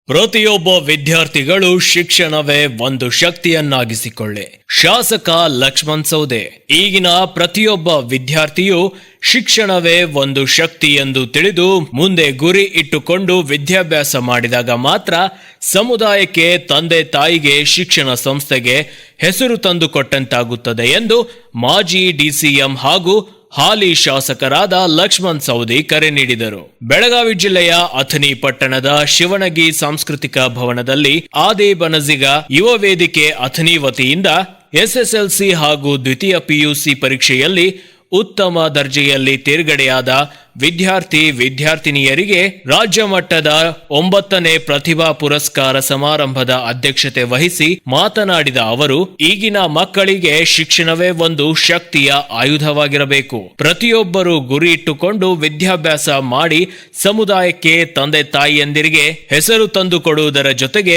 ಪ್ರತಿಯೊಬ್ಬ ವಿದ್ಯಾರ್ಥಿಗಳು ಶಿಕ್ಷಣವೇ ಒಂದು ಶಕ್ತಿಯನ್ನಾಗಿಸಿಕೊಳ್ಳಿ. ಶಾಸಕ ಲಕ್ಷ್ಮಣ್ ಸವದಿ. ಈಗಿನ ಪ್ರತಿಯೊಬ್ಬ ವಿದ್ಯಾರ್ಥಿಯು ಶಿಕ್ಷಣವೇ ಒಂದು ಶಕ್ತಿ ಎಂದು ತಿಳಿದು ಮುಂದೆ ಗುರಿ ಇಟ್ಟುಕೊಂಡು ವಿದ್ಯಾಭ್ಯಾಸ ಮಾಡಿದಾಗ ಮಾತ್ರ ಸಮುದಾಯಕ್ಕೆ, ತಂದೆ ತಾಯಿಗೆ, ಶಿಕ್ಷಣ ಸಂಸ್ಥೆಗೆ ಹೆಸರು ತಂದುಕೊಟ್ಟಂತಾಗುತ್ತದೆ ಎಂದು ಮಾಜಿ ಡಿಸಿಎಂ ಹಾಗೂ ಹಾಲಿ ಶಾಸಕರಾದ ಲಕ್ಷ್ಮಣ್ ಸವದಿ ಕರೆ ನೀಡಿದರು. ಬೆಳಗಾವಿ ಜಿಲ್ಲೆಯ ಅಥಣಿ ಪಟ್ಟಣದ ಶಿವಣಗಿ ಸಾಂಸ್ಕೃತಿಕ ಭವನದಲ್ಲಿ ಆದಿ ಬನಜಿಗ ಯುವ ವೇದಿಕೆ ಅಥಣಿ ವತಿಯಿಂದ ಎಸ್ಎಸ್ಎಲ್ಸಿ ಹಾಗೂ ದ್ವಿತೀಯ ಪಿಯುಸಿ ಪರೀಕ್ಷೆಯಲ್ಲಿ ಉತ್ತಮ ದರ್ಜೆಯಲ್ಲಿ ತೇರ್ಗಡೆಯಾದ ವಿದ್ಯಾರ್ಥಿನಿಯರಿಗೆ ರಾಜ್ಯ ಮಟ್ಟದ 9ನೇ ಪ್ರತಿಭಾ ಪುರಸ್ಕಾರ ಸಮಾರಂಭದ ಅಧ್ಯಕ್ಷತೆ ವಹಿಸಿ ಮಾತನಾಡಿದ ಅವರು, ಈಗಿನ ಮಕ್ಕಳಿಗೆ ಶಿಕ್ಷಣವೇ ಒಂದು ಶಕ್ತಿಯ ಆಯುಧವಾಗಿರಬೇಕು. ಪ್ರತಿಯೊಬ್ಬರು ಗುರಿ ಇಟ್ಟುಕೊಂಡು ವಿದ್ಯಾಭ್ಯಾಸ ಮಾಡಿ ತಂದೆ ತಾಯಿಯಂದಿರಿಗೆ ಹೆಸರು ತಂದುಕೊಡುವುದರ ಜೊತೆಗೆ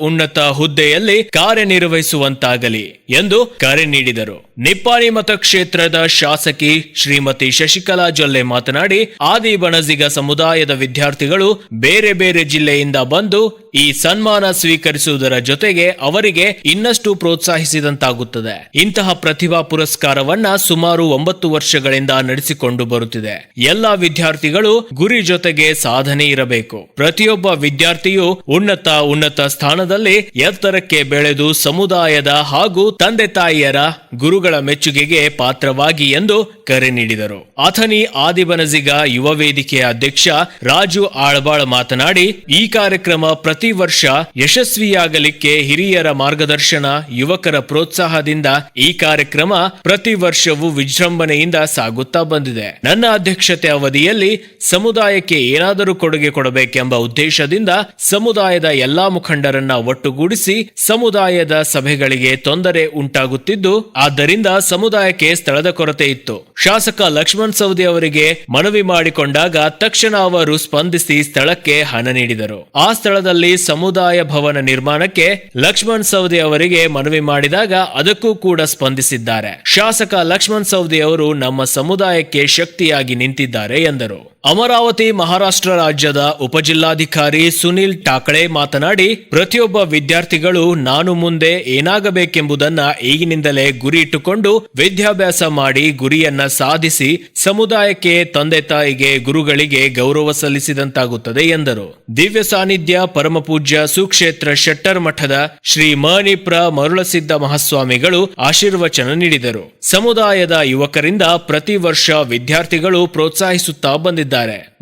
ಉನ್ನತ ಹುದ್ದೆಯಲ್ಲಿ ಕಾರ್ಯನಿರ್ವಹಿಸುವಂತಾಗಲಿ ಎಂದು ಕರೆ ನೀಡಿದರು. ನಿಪ್ಪಾಣಿ ಮತಕ್ಷೇತ್ರದ ಶಾಸಕಿ ಶ್ರೀಮತಿ ಶಶಿಕಲಾ ಜೊಲ್ಲೆ ಮಾತನಾಡಿ, ಆದಿ ಬಣಜಿಗ ಸಮುದಾಯದ ವಿದ್ಯಾರ್ಥಿಗಳು ಬೇರೆ ಬೇರೆ ಜಿಲ್ಲೆಯಿಂದ ಬಂದು ಈ ಸನ್ಮಾನ ಸ್ವೀಕರಿಸುವುದರ ಜೊತೆಗೆ ಅವರಿಗೆ ಇನ್ನಷ್ಟು ಪ್ರೋತ್ಸಾಹಿಸಿದಂತಾಗುತ್ತದೆ. ಇಂತಹ ಪ್ರತಿಭಾ ಪುರಸ್ಕಾರವನ್ನ ಸುಮಾರು 9 ವರ್ಷಗಳಿಂದ ನಡೆಸಿಕೊಂಡು ಬರುತ್ತಿದೆ. ಎಲ್ಲಾ ವಿದ್ಯಾರ್ಥಿಗಳು ಗುರಿ ಜೊತೆಗೆ ಸಾಧನೆ ಇರಬೇಕು. ಪ್ರತಿಯೊಬ್ಬ ವಿದ್ಯಾರ್ಥಿಯು ಉನ್ನತ ಸ್ಥಾನದಲ್ಲಿ ಎತ್ತರಕ್ಕೆ ಬೆಳೆದು ಸಮುದಾಯದ ಹಾಗೂ ತಂದೆ ತಾಯಿಯರ ಗುರುಗಳ ಮೆಚ್ಚುಗೆಗೆ ಪಾತ್ರವಾಗಿ ಎಂದು ಕರೆ ನೀಡಿದರು. ಅಥಣಿ ಆದಿಬನಜಿಗ ಯುವ ವೇದಿಕೆಯ ಅಧ್ಯಕ್ಷ ರಾಜು ಆಳ್ಬಾಳ್ ಮಾತನಾಡಿ, ಈ ಕಾರ್ಯಕ್ರಮ ಪ್ರತಿ ವರ್ಷ ಯಶಸ್ವಿಯಾಗಲಿಕ್ಕೆ ಹಿರಿಯರ ಮಾರ್ಗದರ್ಶನ, ಯುವಕರ ಪ್ರೋತ್ಸಾಹದಿಂದ ಈ ಕಾರ್ಯಕ್ರಮ ಪ್ರತಿ ವರ್ಷವೂ ವಿಜೃಂಭಣೆಯಿಂದ ಸಾಗುತ್ತಾ ಬಂದಿದೆ. ನನ್ನ ಅಧ್ಯಕ್ಷತೆ ಅವಧಿಯಲ್ಲಿ ಸಮುದಾಯಕ್ಕೆ ಏನಾದರೂ ಕೊಡುಗೆ ಕೊಡಬೇಕೆಂಬ ಉದ್ದೇಶದಿಂದ ಸಮುದಾಯದ ಎಲ್ಲಾ ಮುಖಂಡರನ್ನ ಒಟ್ಟುಗೂಡಿಸಿ ಸಮುದಾಯದ ಸಭೆಗಳಿಗೆ ತೊಂದರೆ ಉಂಟಾಗುತ್ತಿದ್ದು, ಆದ್ದರಿಂದ ಸಮುದಾಯಕ್ಕೆ ಸ್ಥಳದ ಕೊರತೆ ಇತ್ತು. ಶಾಸಕ ಲಕ್ಷ್ಮಣ್ ಸವದಿ ಅವರಿಗೆ ಮನವಿ ಮಾಡಿಕೊಂಡಾಗ ತಕ್ಷಣ ಅವರು ಸ್ಪಂದಿಸಿ ಸ್ಥಳಕ್ಕೆ ಹಣ ನೀಡಿದರು. ಆ ಸ್ಥಳದಲ್ಲಿ ಸಮುದಾಯ ಭವನ ನಿರ್ಮಾಣಕ್ಕೆ ಲಕ್ಷ್ಮಣ್ ಸವದಿ ಅವರಿಗೆ ಮನವಿ ಮಾಡಿದಾಗ ಅದಕ್ಕೂ ಕೂಡ ಸ್ಪಂದಿಸಿದ್ದಾರೆ. ಶಾಸಕ ಲಕ್ಷ್ಮಣ್ ಸವದಿ ಅವರು ನಮ್ಮ ಸಮುದಾಯಕ್ಕೆ ಶಕ್ತಿಯಾಗಿ ನಿಂತಿದ್ದಾರೆ ಎಂದರು. ಅಮರಾವತಿ ಮಹಾರಾಷ್ಟ್ರ ರಾಜ್ಯದ ಉಪಜಿಲ್ಲಾಧಿಕಾರಿ ಸುನಿಲ್ ಟಾಕಳೆ ಮಾತನಾಡಿ, ಪ್ರತಿಯೊಬ್ಬ ವಿದ್ಯಾರ್ಥಿಗಳು ನಾನು ಮುಂದೆ ಏನಾಗಬೇಕೆಂಬುದನ್ನ ಈಗಿನಿಂದಲೇ ಗುರಿ ಇಟ್ಟುಕೊಂಡು ವಿದ್ಯಾಭ್ಯಾಸ ಮಾಡಿ ಗುರಿಯನ್ನ ಸಾಧಿಸಿ ಸಮುದಾಯಕ್ಕೆ, ತಂದೆ ತಾಯಿಗೆ, ಗುರುಗಳಿಗೆ ಗೌರವ ಸಲ್ಲಿಸಿದಂತಾಗುತ್ತದೆ ಎಂದರು. ದಿವ್ಯ ಸಾನ್ನಿಧ್ಯ ಪರಮಪೂಜ್ಯ ಸುಕ್ಷೇತ್ರ ಶೆಟ್ಟರ್ ಮಠದ ಶ್ರೀ ಮಣಿಪ್ರ ಮರುಳಸಿದ್ದ ಮಹಾಸ್ವಾಮಿಗಳು ಆಶೀರ್ವಚನ ನೀಡಿದರು. ಸಮುದಾಯದ ಯುವಕರಿಂದ ಪ್ರತಿ ವರ್ಷ ವಿದ್ಯಾರ್ಥಿಗಳು ಪ್ರೋತ್ಸಾಹಿಸುತ್ತಾ ಬಂದಿದ್ದಾರೆ.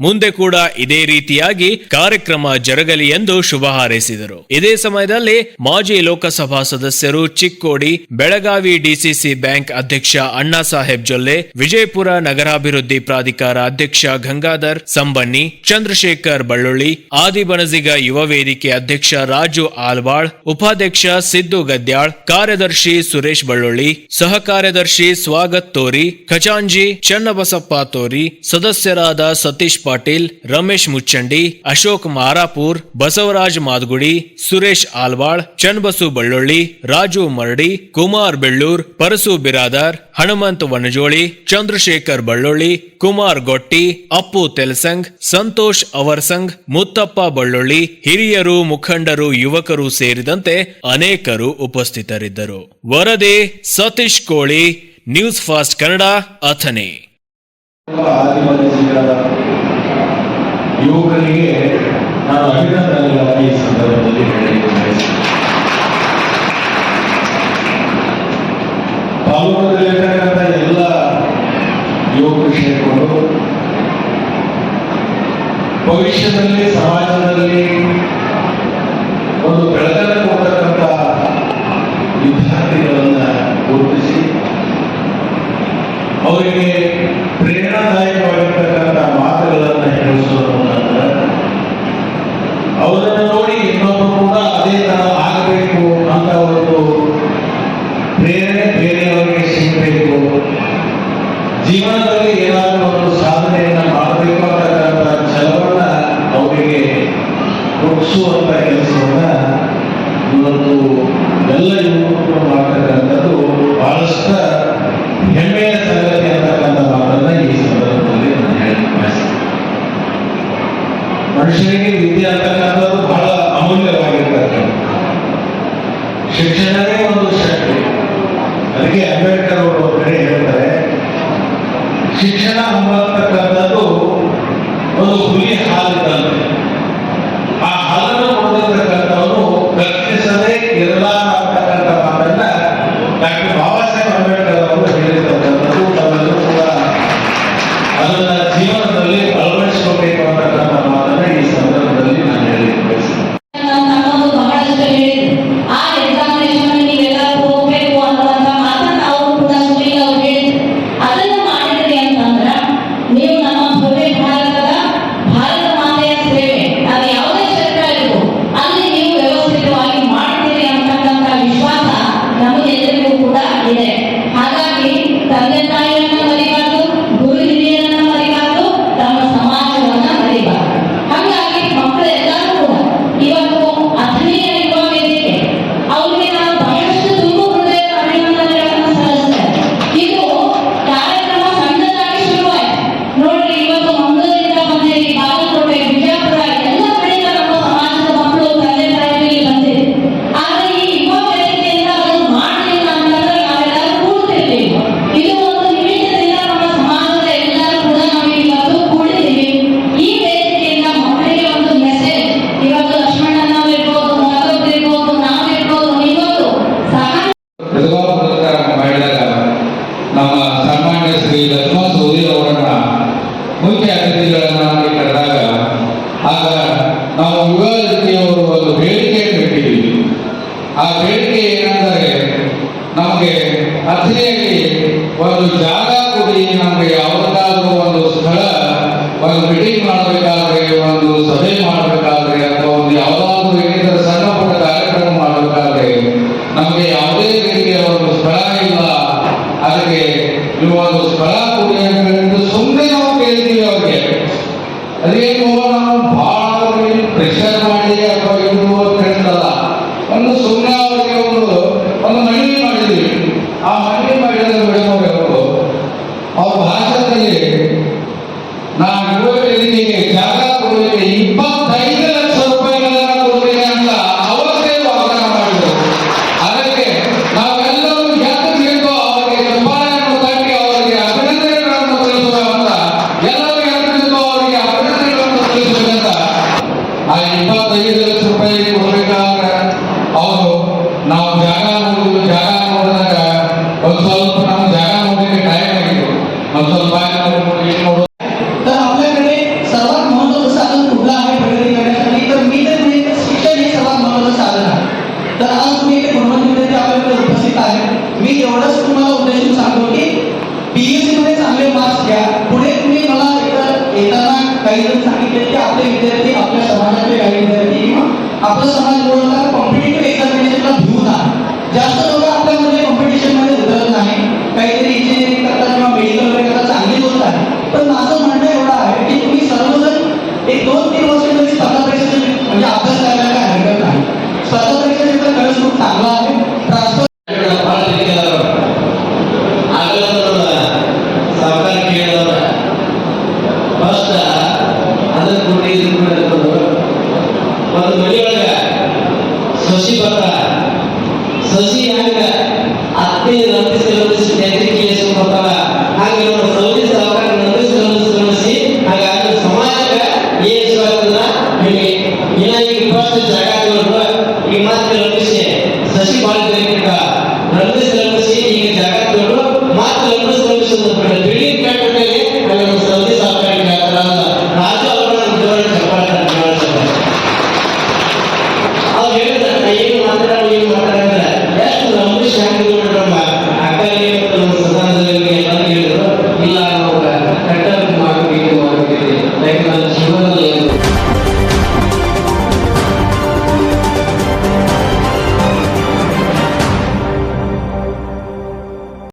ಮುಂದೆ ಕೂಡ ಇದೇ ರೀತಿಯಾಗಿ ಕಾರ್ಯಕ್ರಮ ಜರುಗಲಿ ಎಂದು ಶುಭ ಹಾರೈಸಿದರು. ಇದೇ ಸಮಯದಲ್ಲಿ ಮಾಜಿ ಲೋಕಸಭಾ ಸದಸ್ಯರು ಚಿಕ್ಕೋಡಿ, ಬೆಳಗಾವಿ ಡಿಸಿಸಿ ಬ್ಯಾಂಕ್ ಅಧ್ಯಕ್ಷ ಅಣ್ಣಾ ಸಾಹೇಬ್ ಜೊಲ್ಲೆ, ವಿಜಯಪುರ ನಗರಾಭಿವೃದ್ಧಿ ಪ್ರಾಧಿಕಾರ ಅಧ್ಯಕ್ಷ ಗಂಗಾಧರ್ ಸಂಬಣ್ಣಿ, ಚಂದ್ರಶೇಖರ್ ಬಳ್ಳೊಳ್ಳಿ, ಆದಿಬನಜಿಗ ಯುವ ವೇದಿಕೆ ಅಧ್ಯಕ್ಷ ರಾಜು ಆಲ್ಬಾಳ್, ಉಪಾಧ್ಯಕ್ಷ ಸಿದ್ದು ಗದ್ಯಾಳ್, ಕಾರ್ಯದರ್ಶಿ ಸುರೇಶ್ ಬಳ್ಳೊಳ್ಳಿ, ಸಹ ಕಾರ್ಯದರ್ಶಿ ಸ್ವಾಗತ್ ತೋರಿ, ಖಜಾಂಜಿ ಚನ್ನಬಸಪ್ಪ ತೋರಿ, ಸದಸ್ಯರಾದ ಸತೀಶ್ ಪಾಟೀಲ್, ರಮೇಶ್ ಮುಚ್ಚಂಡಿ, ಅಶೋಕ್ ಮಾರಾಪುರ್, ಬಸವರಾಜ್ ಮಾದಗುಡಿ, ಸುರೇಶ್ ಆಲ್ವಾಳ್, ಚನ್ನಬಸು ಬಳ್ಳೊಳ್ಳಿ, ರಾಜು ಮರಡಿ, ಕುಮಾರ್ ಬೆಳ್ಳೂರ್, ಪರಸು ಬಿರಾದಾರ್, ಹನುಮಂತ್ ವನಜೋಳಿ, ಚಂದ್ರಶೇಖರ್ ಬಳ್ಳೊಳ್ಳಿ, ಕುಮಾರ್ ಗೊಟ್ಟಿ, ಅಪ್ಪು ತೆಲಸಂಗ್, ಸಂತೋಷ್ ಅವರ್ಸಂಗ್, ಮುತ್ತಪ್ಪ ಬಳ್ಳೊಳ್ಳಿ, ಹಿರಿಯರು, ಮುಖಂಡರು, ಯುವಕರು ಸೇರಿದಂತೆ ಅನೇಕರು ಉಪಸ್ಥಿತರಿದ್ದರು. ವರದಿ ಸತೀಶ್ ಕೋಳಿ, ನ್ಯೂಸ್ ಫಾಸ್ಟ್ ಕನ್ನಡ, ಅಥಣಿ. ಯುವಕರಿಗೆ ನಾನು ಅಭಿನಂದನೆಗಳನ್ನು ಈ ಸಂದರ್ಭದಲ್ಲಿ ಹೇಳಲಿದ್ದೇನೆ. ಪಾಲ್ಗೊಳ್ಳಲಿರ್ತಕ್ಕಂಥ ಎಲ್ಲ ಯುವಕರು ಸೇರಿಕೊಂಡು ಭವಿಷ್ಯದಲ್ಲಿ ಸಮಾಜದಲ್ಲಿ ಒಂದು ಬೆಳಕನ್ನು ಕೊಡ್ತಕ್ಕಂಥ ವಿದ್ಯಾರ್ಥಿಗಳನ್ನು ಗುರುತಿಸಿ ಅವರಿಗೆ ಪ್ರೇರಣಾದಾಯಕವಾಗಿರ್ತಕ್ಕಂಥ ಮಾತುಗಳನ್ನು ಹೇಳಿಸುವ ಮೂಲಕ ಅವರನ್ನು ನೋಡಿ ಇನ್ನೊಬ್ಬರು ಕೂಡ ಅದೇ ತರ ಆಗಬೇಕು ಅಂತ ಒಂದು ಪ್ರೇರಣೆ ಬೇರೆಯವರಿಗೆ ಸಿಗಬೇಕು, ಜೀವನದಲ್ಲಿ ಏನಾದರೂ ಒಂದು ಸಾಧನೆಯನ್ನು ಮಾಡಬೇಕು ಅಂತಕ್ಕಂಥ ಛಲವನ್ನ ಅವರಿಗೆ ಕೊಡಿಸುವಂತ ಕೆಲಸವನ್ನ ಇವತ್ತು ಎಲ್ಲ ಯುವಕರು ಮಾಡ್ತಕ್ಕಂಥದ್ದು ಬಹಳಷ್ಟು ಹೆಮ್ಮೆಯ ಸಂಗತಿ ಅಂತಕ್ಕಂಥ ಮಾತನ್ನ ಈ ಸಂದರ್ಭದಲ್ಲಿ ನಾನು ಹೇಳಕ್ಕೆ ಬಯಸ್ತೇನೆ. ಮನುಷ್ಯನಿಗೆ ವಿದ್ಯೆ ಅಂತಕ್ಕಂಥದ್ದು ಬಹಳ ಅವರು ಒಂದು ಬೇಡಿಕೆಯನ್ನು ಇಟ್ಟಿದ್ದೀವಿ. ಆ ಬೇಡಿಕೆ ಏನೆಂದರೆ ನಮಗೆ ಅಥಣಿಯಲ್ಲಿ ಒಂದು ಜಾಗ ಕೊಡಿ, ನಮಗೆ ಯಾವುದಾದ್ರೂ ಒಂದು ಸ್ಥಳ, ಒಂದು ಮೀಟಿಂಗ್ ಮಾಡಬೇಕಾದ್ರೆ, ಒಂದು ಸಭೆ ಮಾಡಬೇಕಾದ್ರೆ, ಅಥವಾ ಒಂದು ಯಾವುದಾದ್ರೂ ಏನಾದರೂ ಸಣ್ಣ ಪುಟ್ಟ ಕಾರ್ಯಕ್ರಮ ಮಾಡಬೇಕಾದ್ರೆ ನಮಗೆ ಯಾವುದೇ ರೀತಿಯ ಒಂದು ಸ್ಥಳ ಇಲ್ಲ, ಅದಕ್ಕೆ ನೀವು ಒಂದು ಸ್ಥಳ ಕೊಡಿ ಅಂತ ಹೇಳಿದ್ದು ಸುಮ್ಮನೆ ನಾವು ಕೇಳ್ತೀವಿ ಅವ್ರಿಗೆ. ಅದೇನು ನಾವು ಬಹಳ ಪ್ರೆಷರ್ ಮಾಡಿ ಅಥವಾ ಇದು ಕೇಳ್ತಲ್ಲ, ಒಂದು ಸುಮ್ಮನೆ ಅವರಿಗೆ ಒಂದು ಮನವಿ ಮಾಡಿದ್ವಿ. ಆ ಮನವಿ ಮಾಡಿದ ಮೇಡಮ್ ಅವರು ಅವ್ರ ಭಾಷಣದಲ್ಲಿ ನಾನು ಯುವಕರಿಗೆ ಜಾಗ ಕೊಡಲಿಕ್ಕೆ 25 ಲಕ್ಷ ರೂಪಾಯಿಗಳನ್ನ ಕೊಡ್ತೇನೆ ಅಂತ ಅವತ್ತೇ ವಾಗ್ದಾನ ಮಾಡಿದರು. ಅದಕ್ಕೆ ನಾವೆಲ್ಲರೂ ಎದ್ದು ನಿಂತು ಅವರಿಗೆ ಚಪ್ಪಾಳೆಯನ್ನು ತಟ್ಟಿ ಅವರಿಗೆ ಅಭಿನಂದನೆಗಳನ್ನು ತಿಳಿಸುವ ಅಂತ, ಎಲ್ಲರೂ ಎದ್ದು ನಿಂತು ಅವರಿಗೆ ಅಭಿನಂದನೆಗಳನ್ನು ತಿಳಿಸಬೇಕಂತ. ಆ 25 ಲಕ್ಷ ರೂಪಾಯಿ ಕೊಡಬೇಕಾದ್ರೆ ಅವರು ನಾವು ಜಾಗ ನೋಡಿದಾಗ ಒಂದು ಸ್ವಲ್ಪ ನಾವು ಜಾಗ ನೋಡಲಿಕ್ಕೆ ಟೈಮ್ ಆಗಿತ್ತು, ಒಂದು ಸ್ವಲ್ಪ ನೋಡು. तर आपल्याकडे सर्वात महत्त्वाचं साधन कुठलं आहे प्रगती करण्यासाठी, तर मी तर म्हणेन शिक्षण हे सर्वात महत्त्वाचं साधन आहे. तर आज तुम्ही इथे गुणवंत विद्यार्थी आपल्याकडे उपस्थित आहेत. मी एवढंच तुम्हाला उद्देशून सांगतो की PUC मध्ये चांगले मार्क्स घ्या. पुढे तुम्ही मला येताना काही जण सांगितले की आपले विद्यार्थी, आपल्या समाजातले काही विद्यार्थी किंवा आपला समाज बोलता कॉम्पिटिटिव्ह एक्झामिनेशनला भिऊ नका. जास्त लोक आपल्यामध्ये कॉम्पिटिशन मध्ये उतरत नाही, काहीतरी इंजिनिअरिंग करतात किंवा मेडिकल वगैरे करतात, चांगली गोष्ट आहे. पण माझं म्हणणं एवढं आहे की तुम्ही सर्वजण एक 2-3 वर्ष तरी स्पर्धा परीक्षेचे म्हणजे अभ्यास करायला काय हरकत नाही. स्पर्धा परीक्षेचा खरंच खूप चांगला आहे. ट्रान्सफर ಸರ್ಕಾರ ಕೇಳಿದವ್ರ ಫಸ್ಟ್ ಅದನ್ನ ಕೊಡಿ, ಇದನ್ನ ಕೊಡಿ ಅಂತಂದ್ರು. ಒಂದು ಮನೆಯೊಳಗ ಸಸಿ ಬರ್ತಾರ, ಸಸಿ ಹೆಂಗ